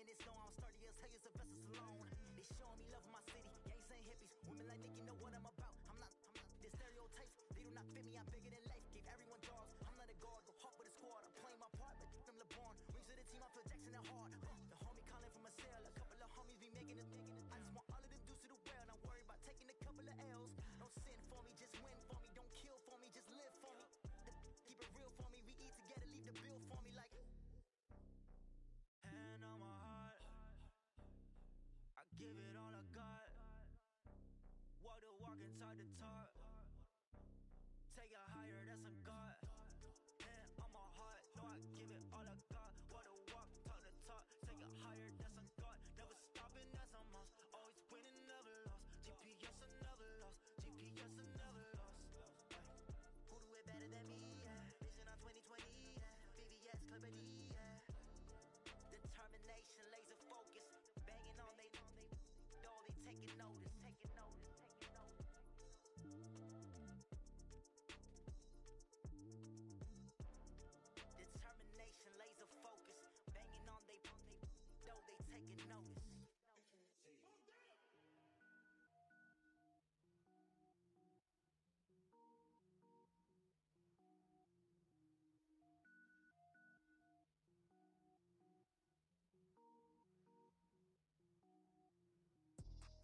minutes long, I'm sturdy as hell as a vessel alone. They showing me love in my city, gangs ain't hippies. Women like me, you know what I'm about. I'm not the stereotypes, they do not fit me, I'm bigger than life. Gave everyone jobs, I'm not a guard, go hawk with a squad. I'm playing my part like them LeBron. Rings to the team, I feel Jackson and hard. The homie calling from a cell, a couple of homies be making it. I just want all of them dudes to the well, not worry about taking a couple of L's. Don't sin for me, just win for me. Don't kill for me, just live for me. Keep it real for me, we eat together, leave the bill for me like. Hand on my heart, I give it all I got. Walk the walk and talk the talk. Take it higher, that's a God. Hand on my heart, no, I give it all I got. Walk the walk, talk the talk. Take it higher, that's a God. Never stopping, that's a must. Always winning, never lost. GPS, I never lost. GPS, I never lost. Who do it better than me? Yeah. Vision on 2020. Yeah. VVS, Clippity. Yeah. Determination, laser focus. Banging on they taking notice. Determination, laser focus. Banging on they taking notice.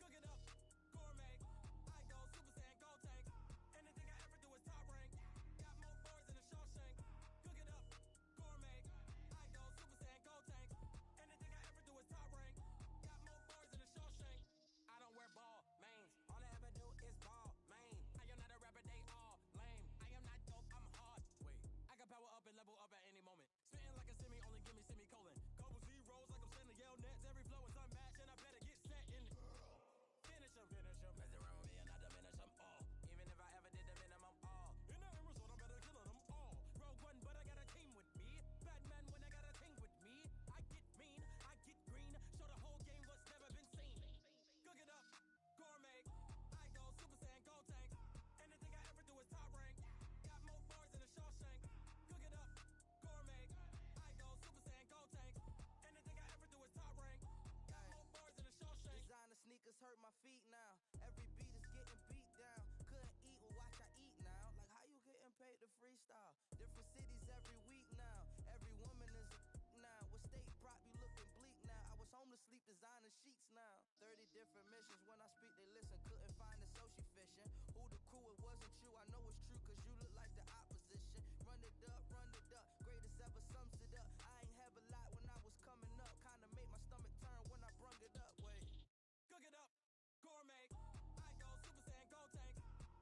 Cook it up, gourmet. I go Super Saiyan, go tank. Anything I ever do is top rank. Got more bars than a Shawshank. Cook it up, gourmet. I go Super Saiyan, go tank. Anything I ever do is top rank. Got more bars than a Shawshank. I don't wear ball mains. All I ever do is ball main. I am not a rapper, they all lame. I am not dope, I'm hard. Wait, I can power up and level up at any moment. Spitting like a semi, only give me semicolon. Couple zeros like I'm sending yell nets. Every flow is unmatched and I better get set in. Finish them. Mess around with me and I diminish them all. Even if I ever did the minimum all. In the end result, I'm better killing them all. Rogue one, but I got a team with me. Batman when I got a team with me. I get mean, I get green. Show the whole game what's never been seen. Cook it up, gourmet. I go Super Saiyan, go tank. Anything I ever do is top rank. Got more bars than a Shawshank. Cook it up, gourmet. I go Super Saiyan, go tank. Anything I ever do is top rank. Got more bars than a Shawshank. Designer sneakers hurt my feet now. Every beat is getting beat down. Couldn't eat, well watch I eat now. Like how you getting paid to freestyle? Different cities every week now. Every woman is a now. What state prop you looking bleak now? I was homeless, sleep designer sheets now. 30 different missions. When I speak they listen. Couldn't find the social fishing. Who the crew? It wasn't you. I know it's true cause you look like the opposition. Run it up. Greatest ever sums it up. I ain't have a lot when I was coming up. Kinda made my stomach turn when I brung it up. Wait. Cook it up, gourmet. I go Super Saiyan, go tank.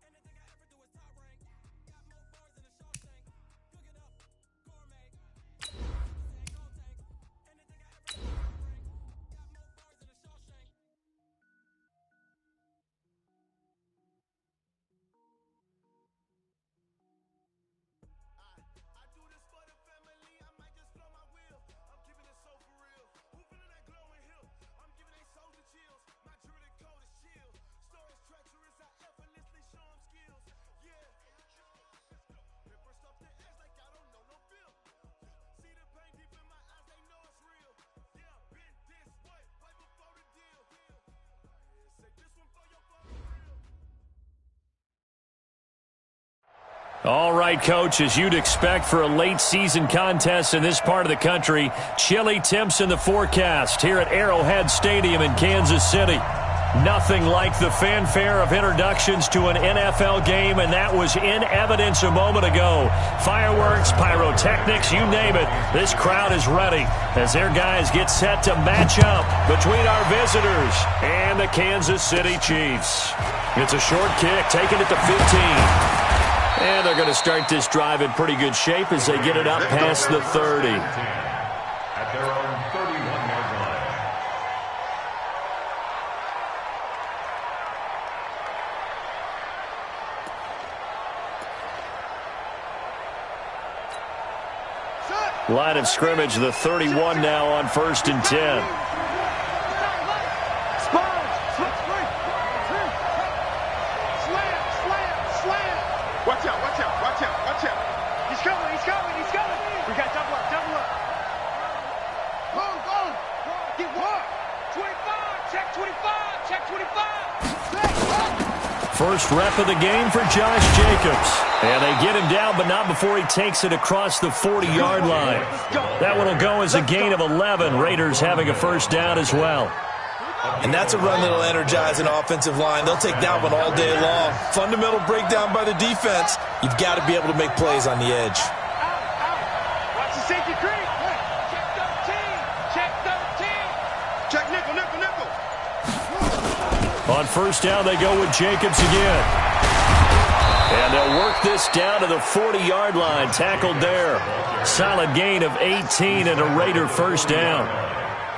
Anything I ever do is top rank. Got more bars than a Shawshank. Cook it up, gourmet. Super Saiyan, go tank. Anything I ever do is top rank. Got more bars than a Shawshank. I do this for the family, I might just blow my wheel. I'm keeping it so for real. Who feeling that glowing hill? I'm giving they souls the chills. My jewelry code is chill. Stories treacherous, I effortlessly show them skills. Yeah. Paper stuff the edge like I don't know no feel. See the pain deep in my eyes, they know it's real. Yeah, been this way, right before the deal. Say this one for your phone real. All right, Coach, as you'd expect for a late-season contest in this part of the country, chilly temps in the forecast here at Arrowhead Stadium in Kansas City. Nothing like the fanfare of introductions to an NFL game, and that was in evidence a moment ago. Fireworks, pyrotechnics, you name it. This crowd is ready as their guys get set to match up between our visitors and the Kansas City Chiefs. It's a short kick, taken at the 15. And they're going to start this drive in pretty good shape as they get it up past the 30. At their own 31-yard line. Line of scrimmage, the 31 now on 1st and 10. Watch out. He's coming. We got double up. Go. Get First rep of the game for Josh Jacobs. And they get him down, but not before he takes it across the 40-yard line. That one will go as a gain of 11. Raiders having a first down as well. And that's a run that will energize an offensive line. They'll take that one all day long. Fundamental breakdown by the defense. You've got to be able to make plays on the edge. Watch the safety creep. Check 13. Check 13. Check nickel, nickel, nickel. On first down, they go with Jacobs again. And they'll work this down to the 40-yard line. Tackled there. Solid gain of 18 and a Raider first down.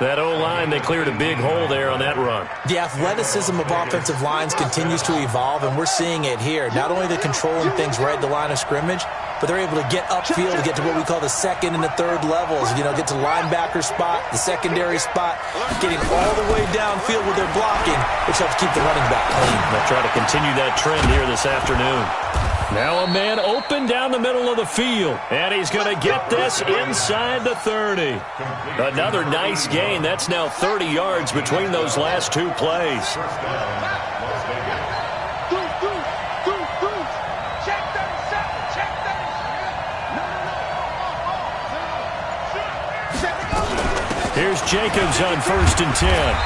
That O-line, they cleared a big hole there on that run. The athleticism of offensive lines continues to evolve, and we're seeing it here. Not only are they controlling things right at the line of scrimmage, but they're able to get upfield to get to what we call the second and the third levels. You know, get to linebacker spot, the secondary spot, getting all the way downfield with their blocking, which helps keep the running back clean. They'll try to continue that trend here this afternoon. Now a man open down the middle of the field, and he's going to get this inside the 30. Another nice gain. That's now 30 yards between those last two plays. Here's Jacobs on 1st and 10.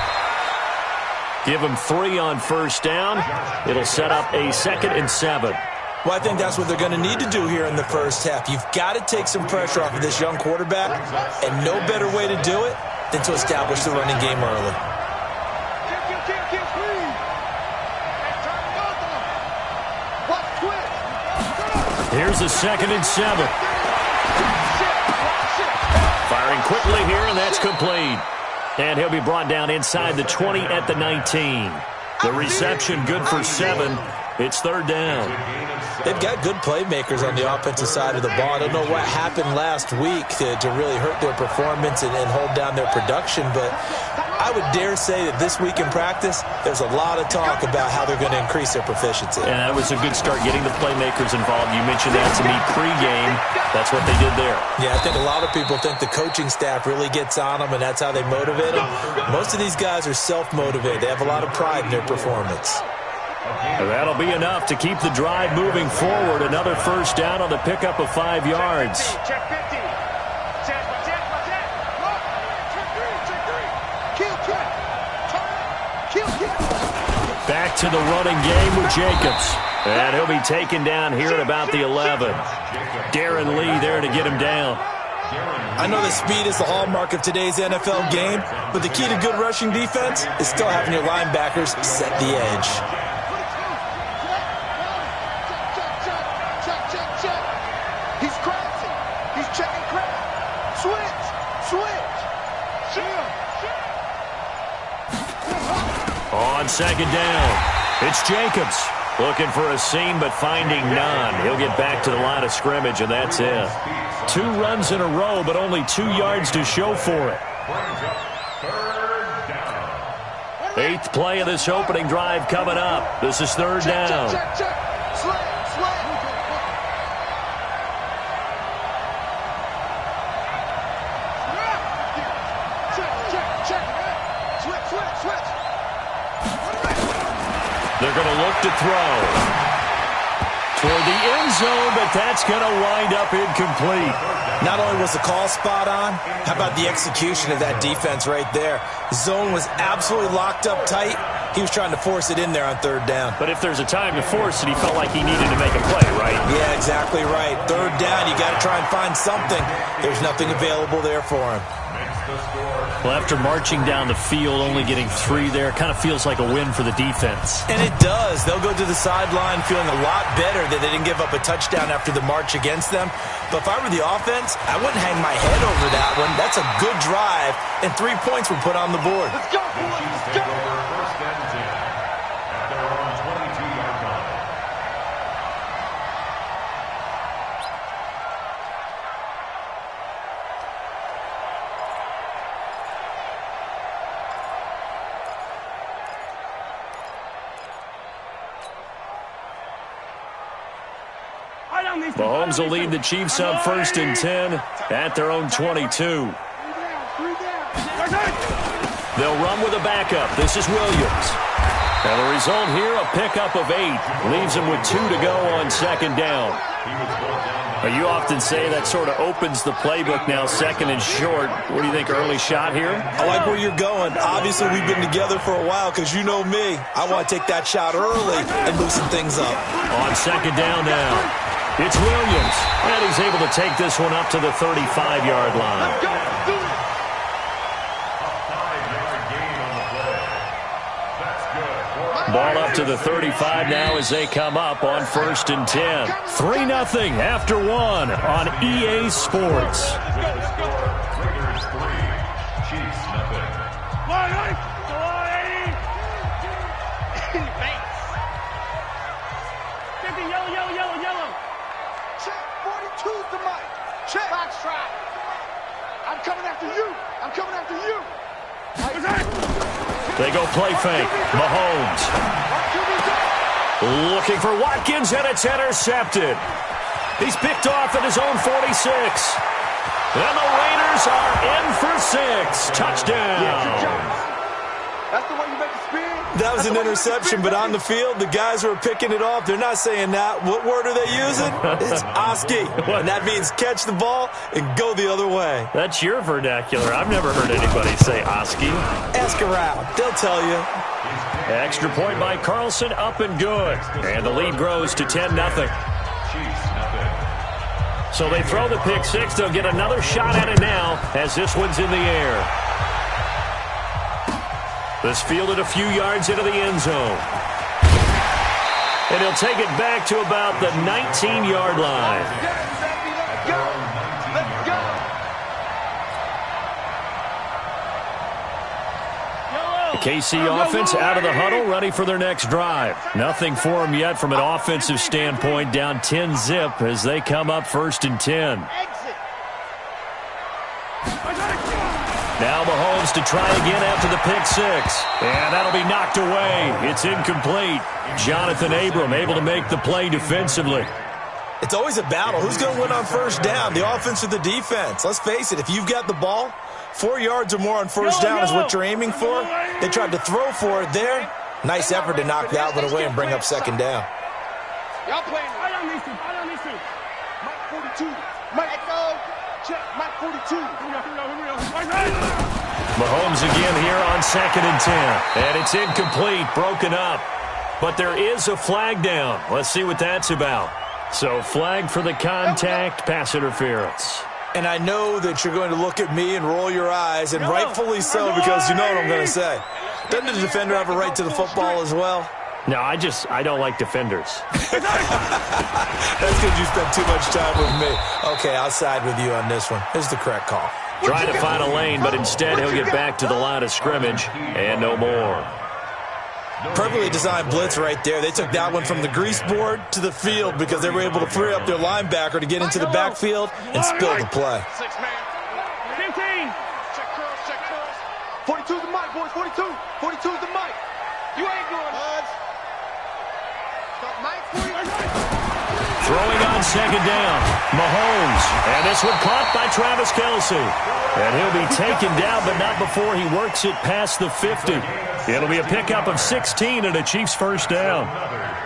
Give him 3 on first down. It'll set up a 2nd and 7. Well, I think that's what they're going to need to do here in the first half. You've got to take some pressure off of this young quarterback, and no better way to do it than to establish the running game early. Here's a 2nd and 7. Firing quickly here, and that's complete. And he'll be brought down inside the 20 at the 19. The reception good for 7. It's 3rd down. They've got good playmakers on the offensive side of the ball. I don't know what happened last week to really hurt their performance and hold down their production, but I would dare say that this week in practice, there's a lot of talk about how they're going to increase their proficiency. And that was a good start, getting the playmakers involved. You mentioned that to me pregame. That's what they did there. Yeah, I think a lot of people think the coaching staff really gets on them, and that's how they motivate them. Most of these guys are self-motivated. They have a lot of pride in their performance. That'll be enough to keep the drive moving forward. Another first down on the pickup of 5 yards. Check 50. Check. Back to the running game with Jacobs. And he'll be taken down here at about the 11. Darren Lee there to get him down. I know that speed is the hallmark of today's NFL game, but the key to good rushing defense is still having your linebackers set the edge. He's crashing. He's checking crash. Switch. On 2nd down, it's Jacobs. Looking for a seam, but finding none. He'll get back to the line of scrimmage, and that's it. 2 runs in a row, but only 2 yards to show for it. 8th play of this opening drive coming up. This is 3rd down. Slant. Switch. They're going to look to throw toward the end zone, but that's going to wind up incomplete. Not only was the call spot on, how about the execution of that defense right there? Zone was absolutely locked up tight. He was trying to force it in there on 3rd down. But if there's a time to force it, he felt like he needed to make a play, right? Yeah, exactly right. 3rd down, you got to try and find something. There's nothing available there for him. Well, after marching down the field, only getting 3 there, kind of feels like a win for the defense. And it does. They'll go to the sideline feeling a lot better that they didn't give up a touchdown after the march against them. But if I were the offense, I wouldn't hang my head over that one. That's a good drive, and 3 points were put on the board. Let's go, boys. Let's go. Mahomes will lead the Chiefs up 1st and 10 at their own 22. They'll run with a backup. This is Williams. And the result here, a pickup of 8. Leaves him with 2 to go on second down. You often say that sort of opens the playbook now, second and short. What do you think, early shot here? I like where you're going. Obviously, we've been together for a while because you know me. I want to take that shot early and loosen things up. On second down now, it's Williams. And he's able to take this one up to the 35-yard line. Ball up to the 35 now as they come up on 1st and 10. 3-0 after 1 on EA Sports. Yellow. Check, 42's the mic. Check. Box trap. I'm coming after you. They go play fake. Mahomes. Looking for Watkins, and it's intercepted. He's picked off at his own 46. And the Raiders are in for 6. Touchdown. That's the way you make a spin. That was an interception, but on the field, the guys who are picking it off, they're not saying that. What word are they using? It's Oski. And that means catch the ball and go the other way. That's your vernacular. I've never heard anybody say Oski. Ask around. They'll tell you. Extra point by Carlson, up and good. And the lead grows to 10-0. So they throw the pick 6. They'll get another shot at it now as this one's in the air. This fielded a few yards into the end zone. And he'll take it back to about the 19-yard line. Let's go. The KC offense out of the huddle, ready for their next drive. Nothing for them yet from an offensive standpoint, down 10-zip as they come up 1st and 10. Now Mahomes to try again after the pick 6. And that'll be knocked away. It's incomplete. Jonathan Abram able to make the play defensively. It's always a battle. Who's going to win on 1st down, the offense or the defense? Let's face it, if you've got the ball, 4 yards or more on 1st down is what you're aiming for. They tried to throw for it there. Nice effort to knock that one away and bring up 2nd down. Y'all playing. I don't need to. Mike 42. Mike Echo. Check. Mike 42. Mahomes again here on 2nd and 10. And it's incomplete, broken up. But there is a flag down. Let's see what that's about. So flag for the contact, pass interference. And I know that you're going to look at me and roll your eyes, and rightfully so, because you know what I'm going to say. Doesn't the defender have a right to the football as well? No, I don't like defenders. That's because you spent too much time with me. Okay, I'll side with you on this one. This is the correct call. Trying to find a lane, but instead he'll get back to the line of scrimmage and no more. Perfectly designed blitz right there. They took that one from the grease board to the field because they were able to free up their linebacker to get into the backfield and spill the play. 6 man. 15. Check curls. 42's the mic, boys. 42's the mic. You ain't going, Buds. Mike 42. Throwing on 2nd down, Mahomes. And this one caught by Travis Kelce. And he'll be taken down, but not before he works it past the 50. It'll be a pickup of 16 and a Chiefs 1st down.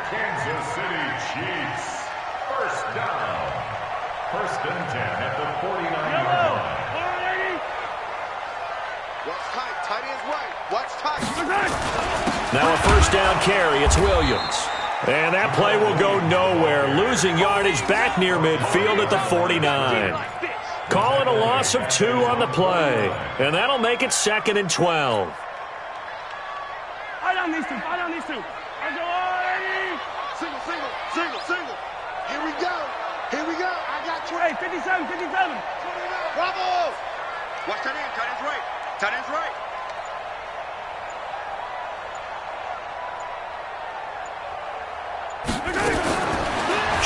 Kansas City Chiefs. 1st down. 1st and 10 at the 49-yard line. Watch tight. Tight end's right. Watch tight. Now a 1st down carry. It's Williams. And that play will go nowhere. Losing yardage back near midfield at the 49. Calling a loss of 2 on the play. And that'll make it 2nd and 12. I don't need to. I go already. Single. Here we go. I got 20. Hey, 57. Bravo. Watch tight end. Tight end's right.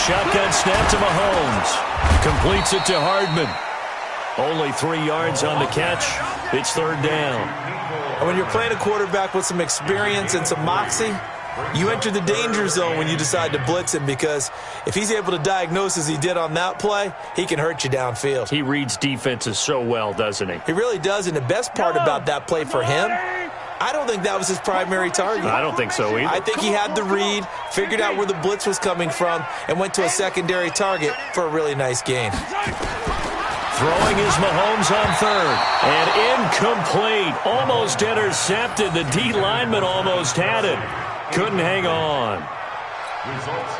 Shotgun snap to Mahomes. Completes it to Hardman. Only 3 yards on the catch. It's 3rd down. And when you're playing a quarterback with some experience and some moxie, you enter the danger zone when you decide to blitz him, because if he's able to diagnose as he did on that play, he can hurt you downfield. He reads defenses so well, doesn't he? He really does, and the best part about that play for him I don't think that was his primary target. I don't think so either. I think he had the read, figured out where the blitz was coming from, and went to a secondary target for a really nice gain. Throwing is Mahomes on third. And incomplete. Almost intercepted. The D lineman almost had it. Couldn't hang on.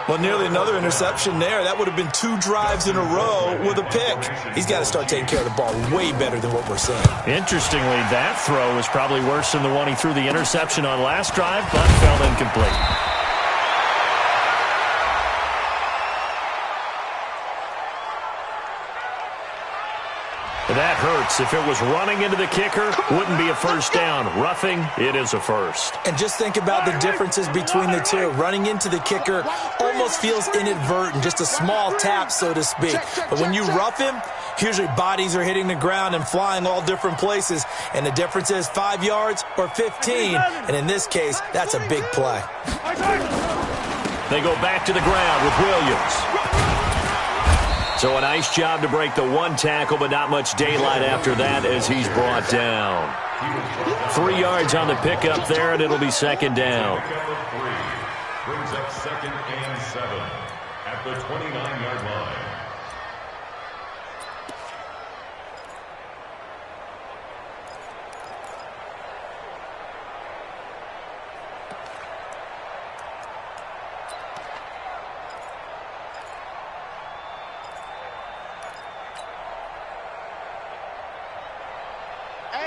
Well, nearly another interception there. That would have been 2 drives in a row with a pick. He's got to start taking care of the ball way better than what we're seeing. Interestingly, that throw was probably worse than the one he threw the interception on last drive, but fell incomplete. That hurts. If it was running into the kicker, wouldn't be a first down. Roughing, it is a first. And just think about the differences between the two. Running into the kicker almost feels inadvertent, just a small tap, so to speak. But when you rough him, usually bodies are hitting the ground and flying all different places. And the difference is 5 yards or 15. And in this case, that's a big play. They go back to the ground with Williams. So a nice job to break the one tackle, but not much daylight after that as he's brought down. 3 yards on the pickup there, and it'll be second down. Brings up 2nd and 7 at the 29-yard line.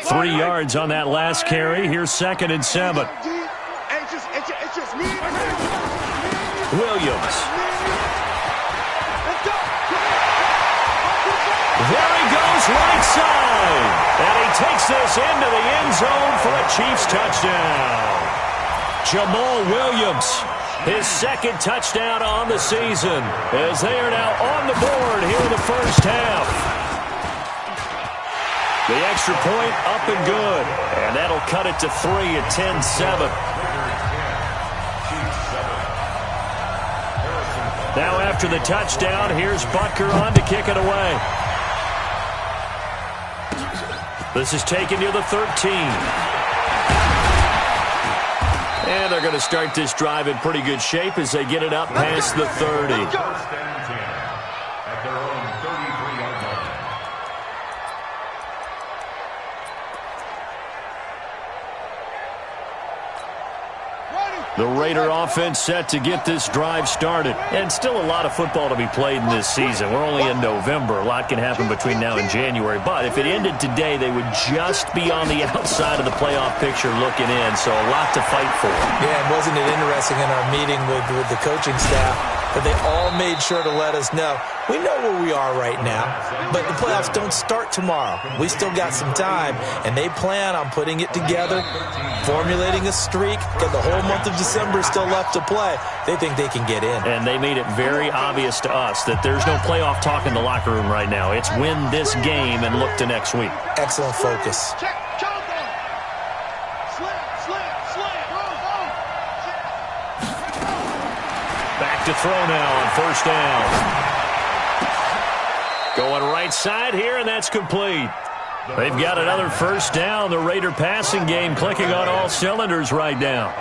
Three yards on that last carry. Here's 2nd and 7. Williams. There he goes, right side. And he takes this into the end zone for a Chiefs touchdown. Jamal Williams, his 2nd touchdown on the season, as they are now on the board here in the first half. The extra point up and good, and that'll cut it to 3 at 10-7. Now after the touchdown, here's Butker on to kick it away. This is taken near the 13. And they're going to start this drive in pretty good shape as they get it up past the 30. The Raider offense set to get this drive started. And still a lot of football to be played in this season. We're only in November. A lot can happen between now and January. But if it ended today, they would just be on the outside of the playoff picture looking in. So a lot to fight for. Yeah, and wasn't it interesting in our meeting with the coaching staff that they all made sure to let us know, we know where we are right now, but the playoffs don't start tomorrow. We still got some time, and they plan on putting it together, formulating a streak, got the whole month of December still left to play. They think they can get in. And they made it very obvious to us that there's no playoff talk in the locker room right now. It's win this game and look to next week. Excellent focus. Back to throw now on first down. Going right side here, and that's complete. They've got another first down. The Raider passing game clicking on all cylinders right now.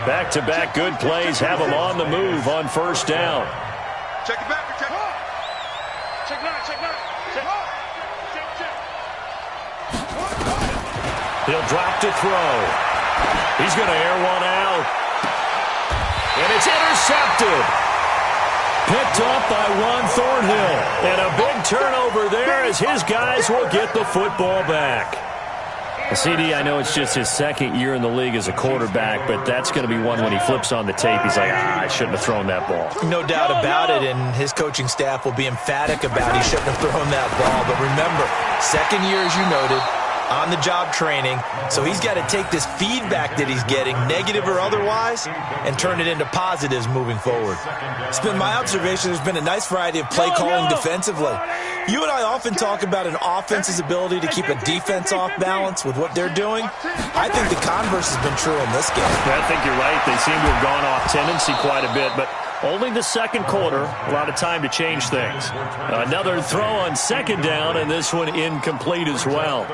Back-to-back good plays have them on the move on first down. Check it back. Check it. Check it out. Check it out. He'll drop to throw. He's going to air one out. And it's intercepted. Picked up by Juan Thornhill. And a big turnover there as his guys will get the football back. CD, I know it's just his 2nd year in the league as a quarterback, but that's going to be one when he flips on the tape. He's like, I shouldn't have thrown that ball. No doubt about it, and his coaching staff will be emphatic about he shouldn't have thrown that ball. But remember, 2nd year, as you noted, on-the-job training, so he's got to take this feedback that he's getting, negative or otherwise, and turn it into positives moving forward. It's been my observation there's been a nice variety of play calling defensively. You and I often talk about an offense's ability to keep a defense off balance with what they're doing. I think the converse has been true in this game. I think you're right. They seem to have gone off tendency quite a bit, but Only the second quarter, a lot of time to change things. Another throw on second down, and this one incomplete as well.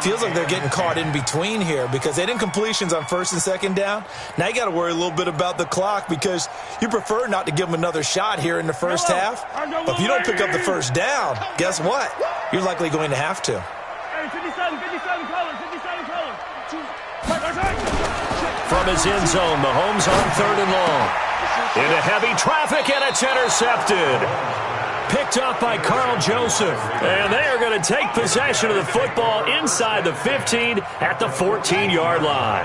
Feels like they're getting caught in between here because they did incompletions on first and second down. Now you got to worry a little bit about the clock because you prefer not to give them another shot here in the first half. But if you don't pick up the first down, guess what? You're likely going to have to. From his end zone, Mahomes on third and long. Into heavy traffic, and it's intercepted. Picked up by Carl Joseph. And they are going to take possession of the football inside the 15 at the 14-yard line.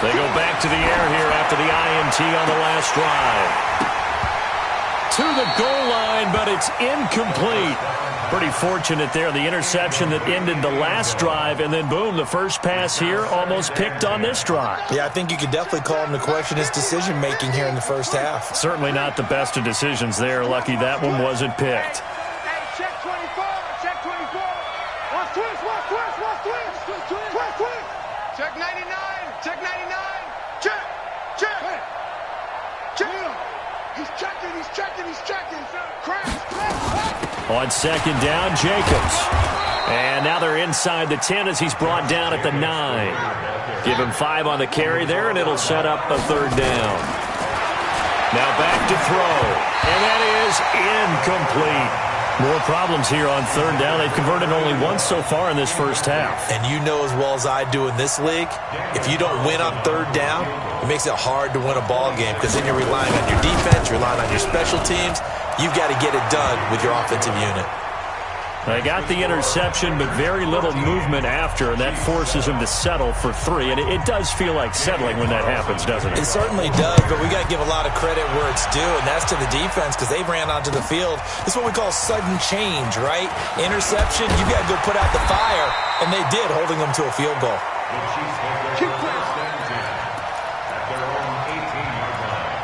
They go back to the air here after the INT on the last drive. To the goal line, but it's incomplete. Pretty fortunate there, the interception that ended the last drive, and then boom, the first pass here almost picked on this drive. Yeah, I think you could definitely call him to question his decision-making here in the first half. Certainly not the best of decisions there. Lucky that one wasn't picked. Check 24, check 24. Watch twist, watch twist, watch twist. Twist, twist. Check 99, check 99. Check, check. Check. He's checking, he's checking, he's checking. Crash, crash. On second down, Jacobs. And now they're inside the 10 as he's brought down at the 9. Give him 5 on the carry there, and it'll set up a third down. Now back to throw. And that is incomplete. More problems here on third down. They've converted only once so far in this first half. And you know as well as I do in this league, if you don't win on third down, it makes it hard to win a ball game because then you're relying on your defense, you're relying on your special teams. You've got to get it done with your offensive unit. They got the interception, but very little movement after, and that forces him to settle for 3. And it does feel like settling when that happens, doesn't it? It certainly does, but we got to give a lot of credit where it's due, and that's to the defense because they ran onto the field. This is what we call sudden change, right? Interception, you got to go put out the fire, and they did, holding them to a field goal. Keep first and 10 at their own 18-yard line.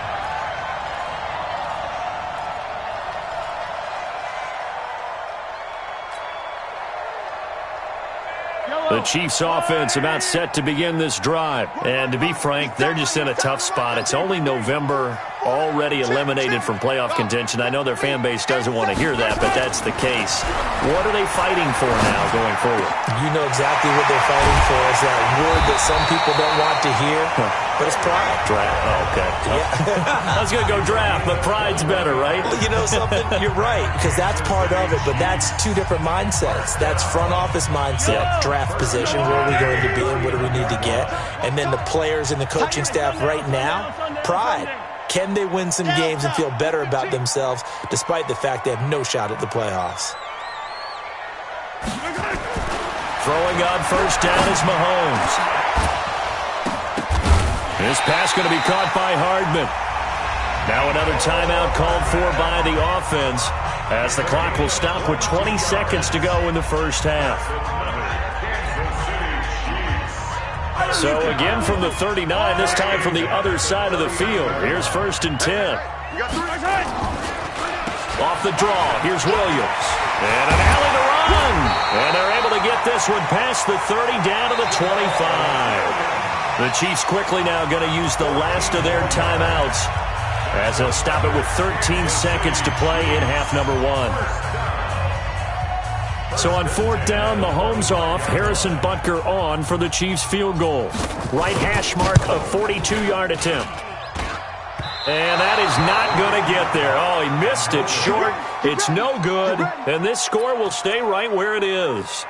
The Chiefs offense about set to begin this drive. And to be frank, they're just in a tough spot. It's only November, already eliminated from playoff contention. I know their fan base doesn't want to hear that, but that's the case. What are they fighting for now going forward? You know exactly what they're fighting for. Is that word that some people don't want to hear, but it's pride. Draft. Oh, okay. Yeah. I was going to go draft, but pride's better, right? You know something? You're right, because that's part of it, but that's two different mindsets. That's front office mindset, draft position, where are we going to be and what do we need to get? And then the players and the coaching staff right now, pride. Can they win some games and feel better about themselves despite the fact they have no shot at the playoffs? Throwing on first down is Mahomes. This pass going to be caught by Hardman. Now another timeout called for by the offense as the clock will stop with 20 seconds to go in the first half. So again from the 39, this time from the other side of the field. Here's first and 10. Off the draw, here's Williams. And an alley to run. And they're able to get this one past the 30 down to the 25. The Chiefs quickly now going to use the last of their timeouts as they'll stop it with 13 seconds to play in half number 1. So on fourth down, Mahomes off, Harrison Butker on for the Chiefs field goal. Right hash mark, a 42-yard attempt. And that is not going to get there. Oh, he missed it short. It's no good, and this score will stay right where it is.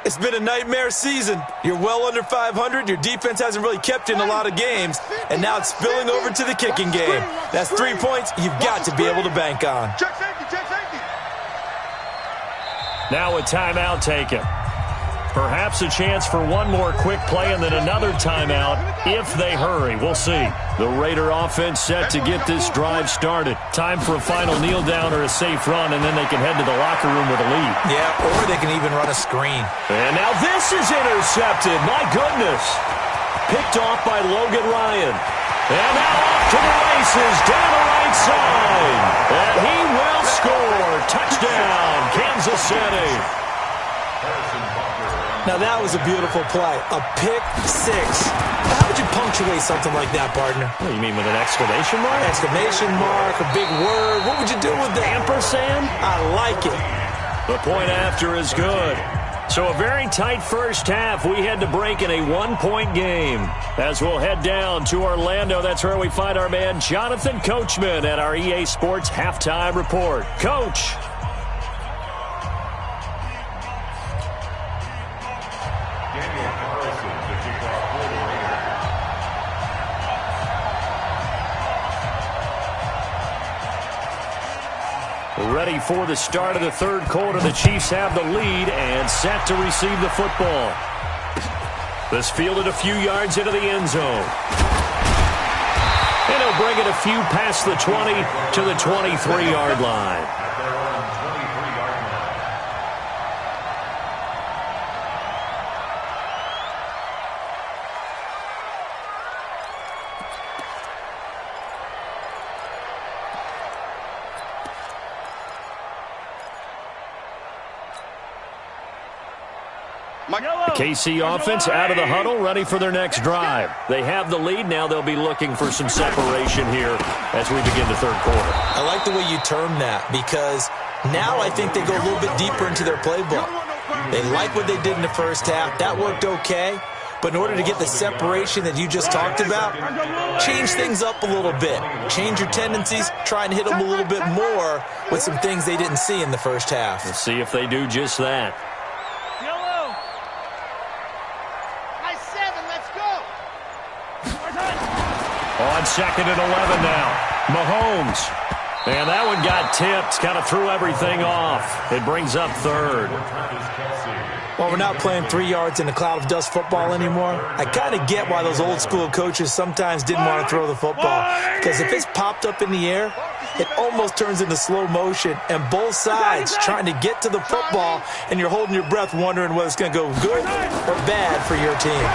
It's been a nightmare season. You're well under 500. Your defense hasn't really kept in a lot of games, and now it's spilling over to the kicking game. That's 3 points you've got to be able to bank on. Check safety, check safety. Now a timeout taken. Perhaps a chance for one more quick play and then another timeout if they hurry. We'll see. The Raider offense set to get this drive started. Time for a final kneel down or a safe run, and then they can head to the locker room with a lead. Yeah, or they can even run a screen. And now this is intercepted. My goodness. Picked off by Logan Ryan. And now off to the races down the right side. And he will score. Touchdown, Kansas City. Now that was a beautiful play. A pick six. How would you punctuate something like that, partner? What, you mean with an exclamation mark? Exclamation mark, a big word. What would you do with that? Ampersand? I like it. The point after is good. So a very tight first half. We had to break in a one-point game. As we'll head down to Orlando, that's where we find our man Jonathan Coachman at our EA Sports Halftime Report. Coach. Ready for the start of the third quarter. The Chiefs have the lead and set to receive the football. This fielded a few yards into the end zone. And he'll bring it a few past the 20 to the 23-yard line. KC offense out of the huddle, ready for their next drive. They have the lead. Now they'll be looking for some separation here as we begin the third quarter. I like the way you term that because now I think they go a little bit deeper into their playbook. They like what they did in the first half. That worked okay. But in order to get the separation that you just talked about, change things up a little bit. Change your tendencies. Try and hit them a little bit more with some things they didn't see in the first half. Let's see if they do just that. On 2nd and 11 now. Mahomes. And that one got tipped. Kind of threw everything off. It brings up third. Well, we're not playing 3 yards in a cloud of dust football anymore. I kind of get why those old school coaches sometimes didn't want to throw the football. Because if it's popped up in the air, it almost turns into slow motion. And both sides trying to get to the football, and you're holding your breath wondering whether it's going to go good or bad for your team.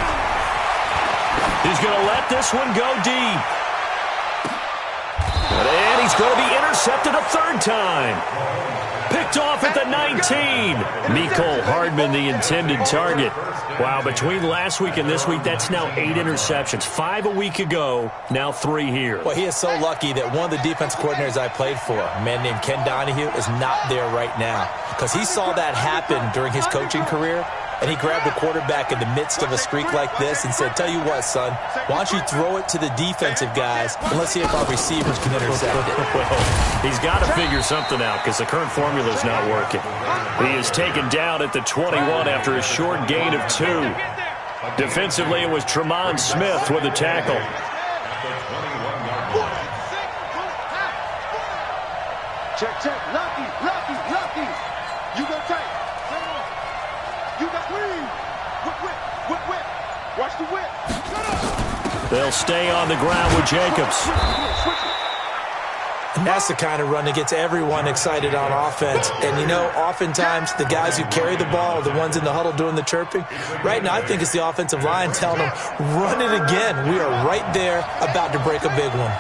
He's going to let this one go deep. And he's going to be intercepted a third time. Picked off at the 19. Mecole Hardman, the intended target. Wow, between last week and this week, that's now 8 interceptions. 5 a week ago, now 3 here. Well, he is so lucky that one of the defense coordinators I played for, a man named Ken Donahue, is not there right now. Because he saw that happen during his coaching career. And he grabbed the quarterback in the midst of a streak like this and said, tell you what, son, why don't you throw it to the defensive guys, and let's see if our receivers can intercept it. Well, he's got to figure something out because the current formula is not working. He is taken down at the 21 after a short gain of 2. Defensively, it was Tremont Smith with the tackle. Check. Lucky. You go tight. You got clean. Whip. Watch the whip. They'll stay on the ground with Jacobs. And that's the kind of run that gets everyone excited on offense. And, you know, oftentimes the guys who carry the ball are the ones in the huddle doing the chirping. Right now, I think it's the offensive line telling them, run it again. We are right there about to break a big one.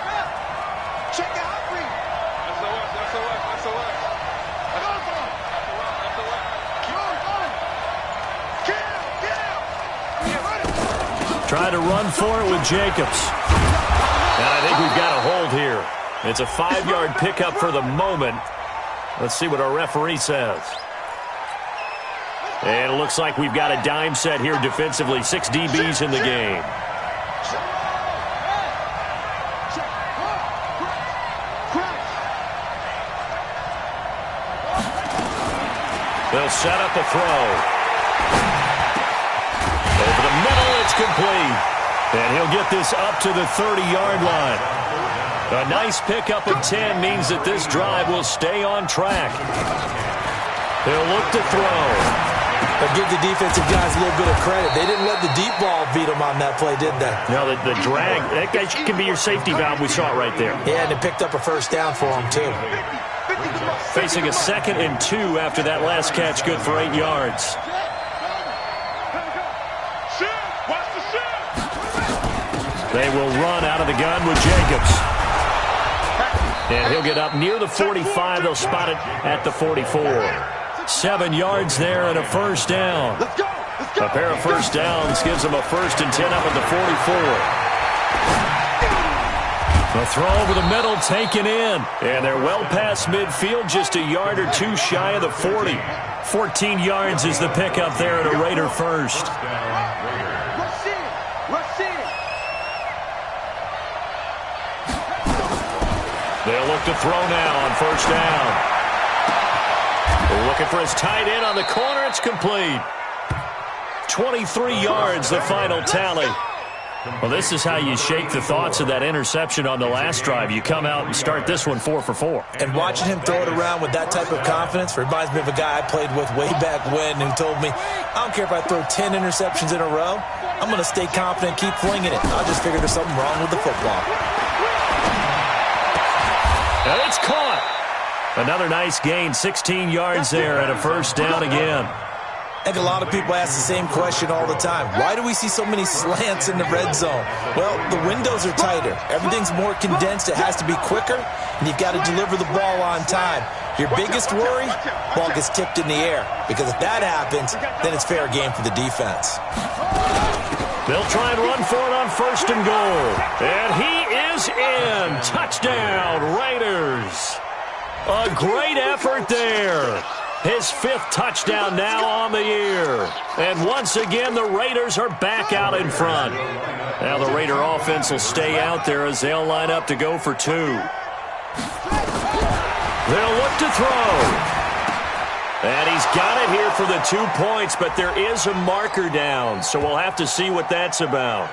Try to run for it with Jacobs. And I think we've got a hold here. It's a 5-yard pickup for the moment. Let's see what our referee says. And it looks like we've got a dime set here defensively. 6 DBs in the game. They'll set up a throw. Over the middle, it's complete. And he'll get this up to the 30-yard line. A nice pickup of 10 means that this drive will stay on track. They'll look to throw. But give the defensive guys a little bit of credit. They didn't let the deep ball beat them on that play, did they? No, the drag, that guy can be your safety valve. We saw it right there. Yeah, and it picked up a first down for them, too. Facing a 2nd and 2 after that last catch, good for 8 yards. They will run out of the gun with Jacobs. And he'll get up near the 45. They'll spot it at the 44. 7 yards there and a first down. Let's go. A pair of first downs gives them a 1st and 10 up at the 44. The throw over the middle taken in. And they're well past midfield, just a yard or two shy of the 40. 14 yards is the pickup there at a Raider first. They'll look to throw now on first down. Looking for his tight end on the corner. It's complete. 23 yards, the final tally. Well, this is how you shake the thoughts of that interception on the last drive. You come out and start this one 4 for 4. And watching him throw it around with that type of confidence reminds me of a guy I played with way back when who told me, I don't care if I throw 10 interceptions in a row. I'm going to stay confident, keep flinging it. I just figured there's something wrong with the football. And it's caught. Another nice gain, 16 yards there and a first down again. I think a lot of people ask the same question all the time. Why do we see so many slants in the red zone? Well, the windows are tighter. Everything's more condensed. It has to be quicker, and you've got to deliver the ball on time. Your biggest worry, ball gets tipped in the air. Because if that happens, then it's fair game for the defense. They'll try and run for it on first and goal. And he is in. Touchdown, Raiders. A great effort there. His 5th touchdown now on the year. And once again, the Raiders are back out in front. Now the Raider offense will stay out there as they'll line up to go for 2. They'll look to throw. And he's got it here for the 2 points, but there is a marker down, so we'll have to see what that's about.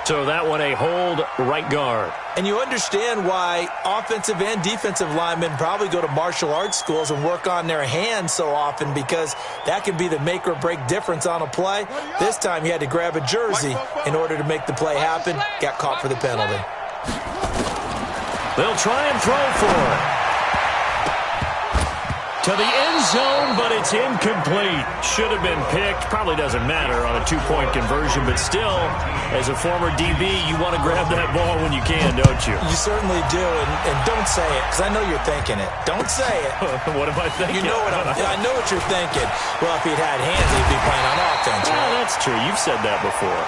So that one a hold right guard. And you understand why offensive and defensive linemen probably go to martial arts schools and work on their hands so often, because that can be the make or break difference on a play. This time he had to grab a jersey in order to make the play happen. Got caught for the penalty. They'll try and throw for it. To the end zone, but it's incomplete. Should have been picked. Probably doesn't matter on a 2-point conversion, but still, as a former DB, you want to grab that ball when you can, don't you? You certainly do, and don't say it, because I know you're thinking it. Don't say it. What am I thinking? You know what I know what you're thinking. Well, if he'd had hands, he'd be playing on offense. Well, right? That's true. You've said that before.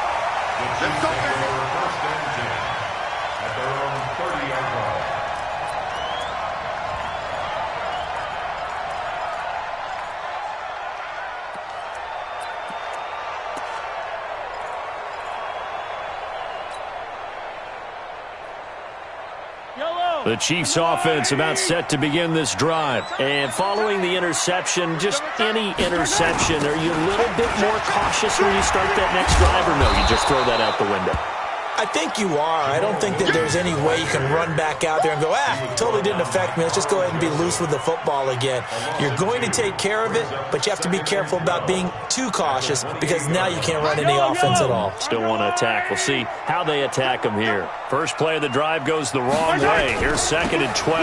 The Chiefs offense about set to begin this drive. And following the interception, just any interception, are you a little bit more cautious when you start that next drive, or no, you just throw that out the window? I think you are. I don't think that there's any way you can run back out there and go, totally didn't affect me. Let's just go ahead and be loose with the football again. You're going to take care of it, but you have to be careful about being too cautious, because now you can't run any offense at all. Still want to attack. We'll see how they attack them here. First play of the drive goes the wrong way. Here's 2nd and 12.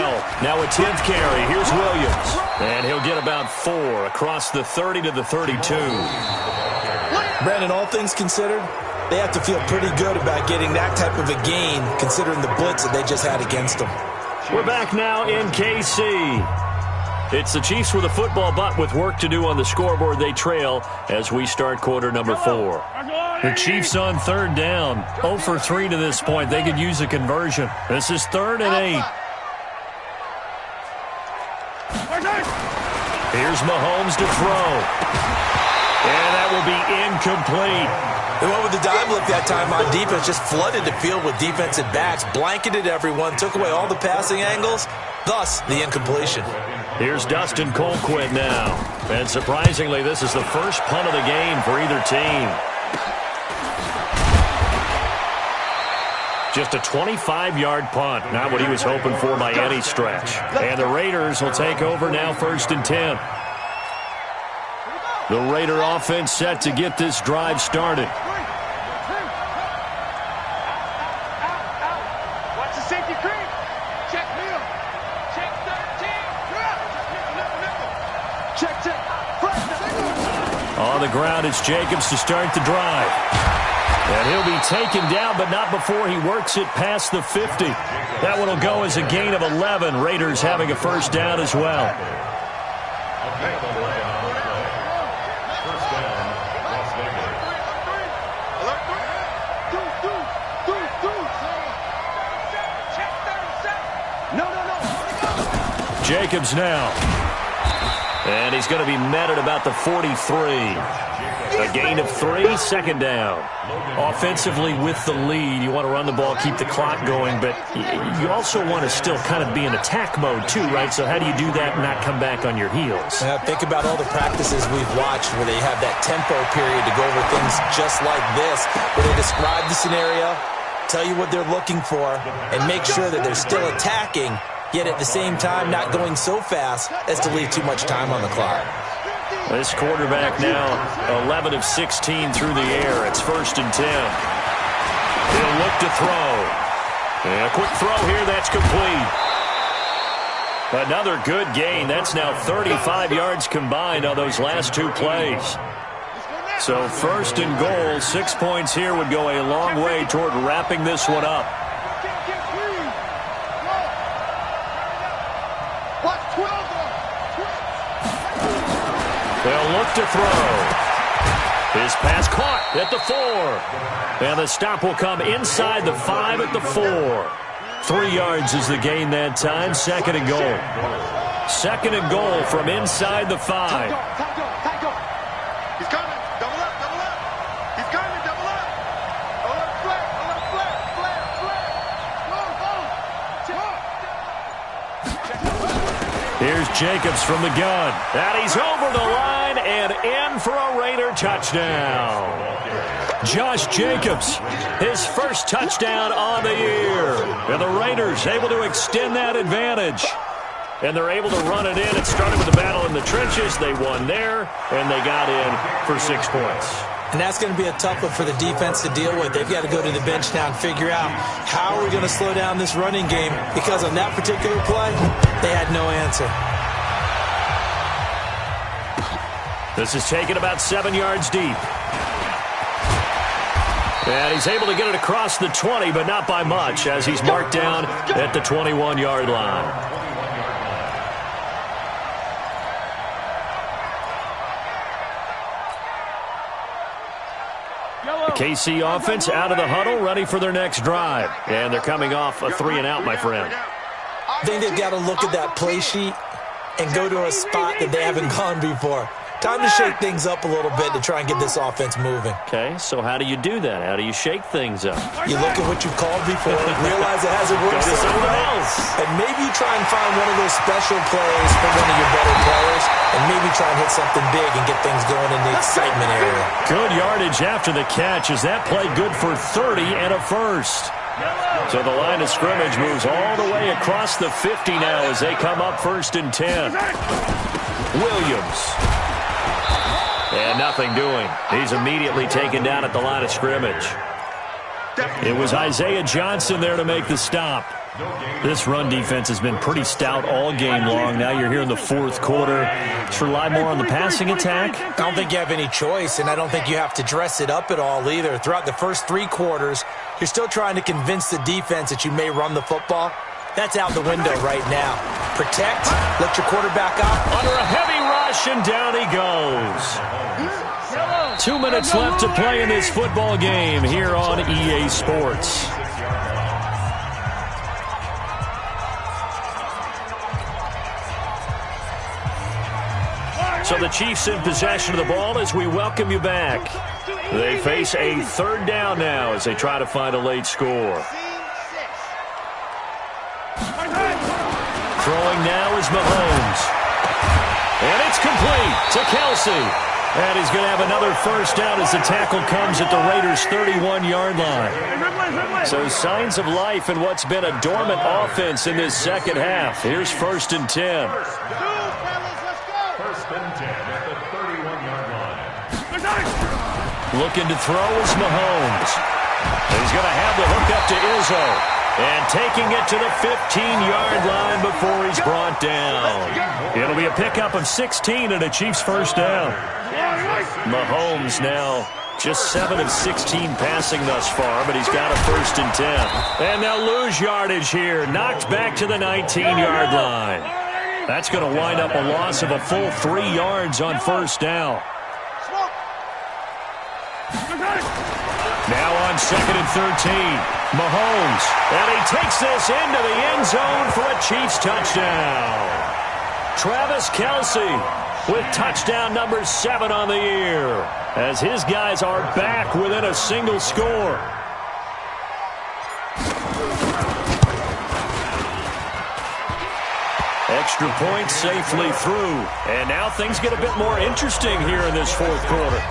Now a 10th carry. Here's Williams. And he'll get about 4 across the 30 to the 32. Brandon, all things considered, they have to feel pretty good about getting that type of a gain, considering the blitz that they just had against them. We're back now in KC. It's the Chiefs with a football, but with work to do on the scoreboard. They trail as we start quarter number 4. The Chiefs on 3rd down. 0 for 3 to this point. They could use a conversion. This is 3rd and 8. Here's Mahomes to throw. And that will be incomplete. They went with the dime look that time on defense, just flooded the field with defensive backs, blanketed everyone, took away all the passing angles, thus the incompletion. Here's Dustin Colquitt now. And surprisingly, this is the first punt of the game for either team. Just a 25-yard punt, not what he was hoping for by any stretch. And the Raiders will take over now 1st and 10. The Raider offense set to get this drive started. Watch the safety creep. Check middle. Check 13. Check. On the ground, it's Jacobs to start the drive. And he'll be taken down, but not before he works it past the 50. That one will go as a gain of 11. Raiders having a first down as well. Jacobs now. And he's going to be met at about the 43. A gain of 3, second down. Offensively with the lead, you want to run the ball, keep the clock going, but you also want to still kind of be in attack mode too, right? So how do you do that and not come back on your heels? Think about all the practices we've watched where they have that tempo period to go over things just like this, where they describe the scenario, tell you what they're looking for, and make sure that they're still attacking, yet at the same time not going so fast as to leave too much time on the clock. This quarterback now 11 of 16 through the air. It's 1st and 10. He'll look to throw. And a quick throw here. That's complete. Another good gain. That's now 35 yards combined on those last 2 plays. So 1st and goal, 6 points here would go a long way toward wrapping this one up. They'll look to throw. His pass caught at the 4. And the stop will come inside the 5 at the 4. 3 yards is the gain that time. 2nd and goal. 2nd and goal from inside the 5. He's coming. Double up, double up. He's coming, double up. A little flat, a little flat, flat, flat. Here's Jacobs from the gun. And he's over the line and in for a Raider touchdown. Josh Jacobs, his first touchdown on the year. And the Raiders able to extend that advantage. And they're able to run it in. It started with a battle in the trenches. They won there, and they got in for 6 points. And that's going to be a tough one for the defense to deal with. They've got to go to the bench now and figure out how are we going to slow down this running game, because on that particular play, they had no answer. This is taken about 7 yards deep. And he's able to get it across the 20, but not by much, as he's marked down at the 21-yard line. The KC offense out of the huddle, ready for their next drive. And they're coming off a 3-and-out, my friend. I think they've got to look at that play sheet and go to a spot that they haven't gone before. Time to shake things up a little bit to try and get this offense moving. Okay, so how do you do that? How do you shake things up? You look at what you've called before, realize it hasn't worked so well, and maybe you try and find one of those special plays from one of your better players, and maybe try and hit something big and get things going in the excitement area. Good yardage after the catch. Is that play good for 30 and a first? So the line of scrimmage moves all the way across the 50 now as they come up 1st and 10. Williams. And nothing doing. He's immediately taken down at the line of scrimmage. It was Isaiah Johnson there to make the stop. This run defense has been pretty stout all game long. Now you're here in the 4th quarter. Let's rely more on the passing attack. I don't think you have any choice, and I don't think you have to dress it up at all either. Throughout the first 3 quarters, you're still trying to convince the defense that you may run the football. That's out the window right now. Protect, let your quarterback out. Under a heavy rush, and down he goes. 2 minutes left to play in this football game here on EA Sports. So the Chiefs in possession of the ball as we welcome you back. They face a 3rd down now as they try to find a late score. Throwing now is Mahomes. And it's complete to Kelsey. And he's going to have another first down as the tackle comes at the Raiders' 31-yard line. So signs of life in what's been a dormant offense in this second half. Here's 1st and 10. 1st and 10 at the 31-yard line. Looking to throw is Mahomes. He's going to have the hook up to Izzo. And taking it to the 15-yard line before he's brought down. It'll be a pickup of 16 and a Chiefs first down. Mahomes now just 7 of 16 passing thus far, but he's got a 1st and 10. And they'll lose yardage here. Knocked back to the 19-yard line. That's going to wind up a loss of a full 3 yards on 1st down. Now on 2nd and 13, Mahomes, and he takes this into the end zone for a Chiefs touchdown. Travis Kelce with touchdown number 7 on the year, as his guys are back within a single score. Extra point safely through. And now things get a bit more interesting here in this fourth quarter.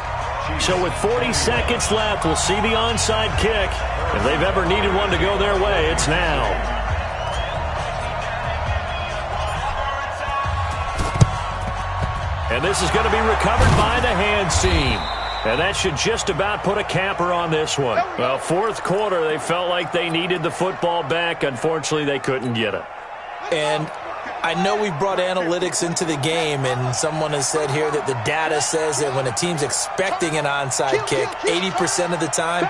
So with 40 seconds left, we'll see the onside kick. If they've ever needed one to go their way, it's now. And this is going to be recovered by the hands team. And that should just about put a capper on this one. Well, fourth quarter, they felt like they needed the football back. Unfortunately, they couldn't get it. And I know we brought analytics into the game, and someone has said here that the data says that when a team's expecting an onside kick, 80% of the time,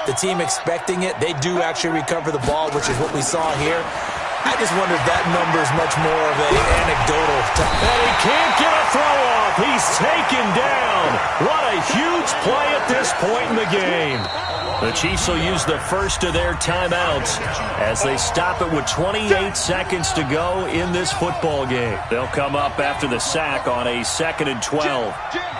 the team expecting it, they do actually recover the ball, which is what we saw here. I just wonder if that number is much more of an anecdotal type. And he can't get a throw off. He's taken down. What a huge play at this point in the game. The Chiefs will use the first of their timeouts as they stop it with 28 seconds to go in this football game. They'll come up after the sack on a 2nd and 12. Check.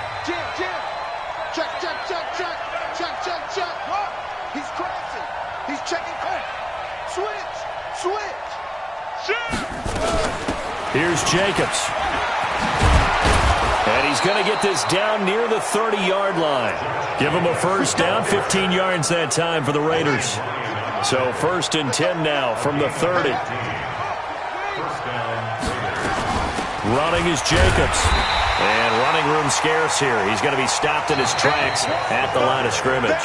He's crossing. He's checking. Switch. Here's Jacobs. And he's going to get this down near the 30-yard line. Give him a first down, 15 yards that time for the Raiders. So 1st and 10 now from the 30. Running is Jacobs. And running room scarce here. He's going to be stopped in his tracks at the line of scrimmage.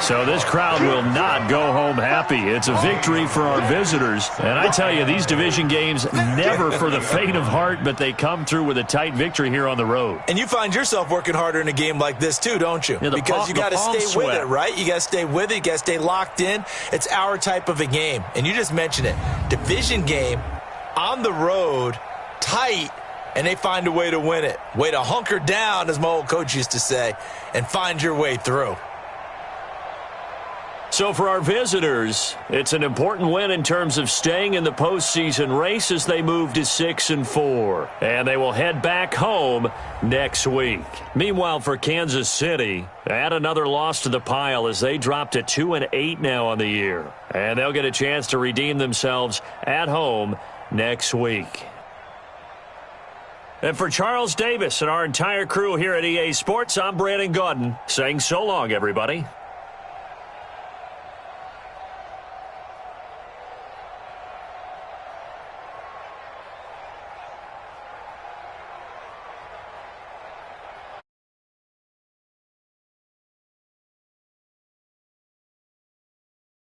So this crowd will not go home happy. It's a victory for our visitors. And I tell you, these division games, never for the faint of heart, but they come through with a tight victory here on the road. And you find yourself working harder in a game like this too, don't you? Yeah, because you got to stay with it, right? You got to stay with it. You got to stay locked in. It's our type of a game. And you just mentioned it. Division game, on the road, tight, and they find a way to win it. Way to hunker down, as my old coach used to say, and find your way through. So for our visitors, it's an important win in terms of staying in the postseason race as they move to 6-4. And they will head back home next week. Meanwhile, for Kansas City, add another loss to the pile as they drop to 2-8 now on the year. And they'll get a chance to redeem themselves at home next week. And for Charles Davis and our entire crew here at EA Sports, I'm Brandon Gaudin saying so long, everybody.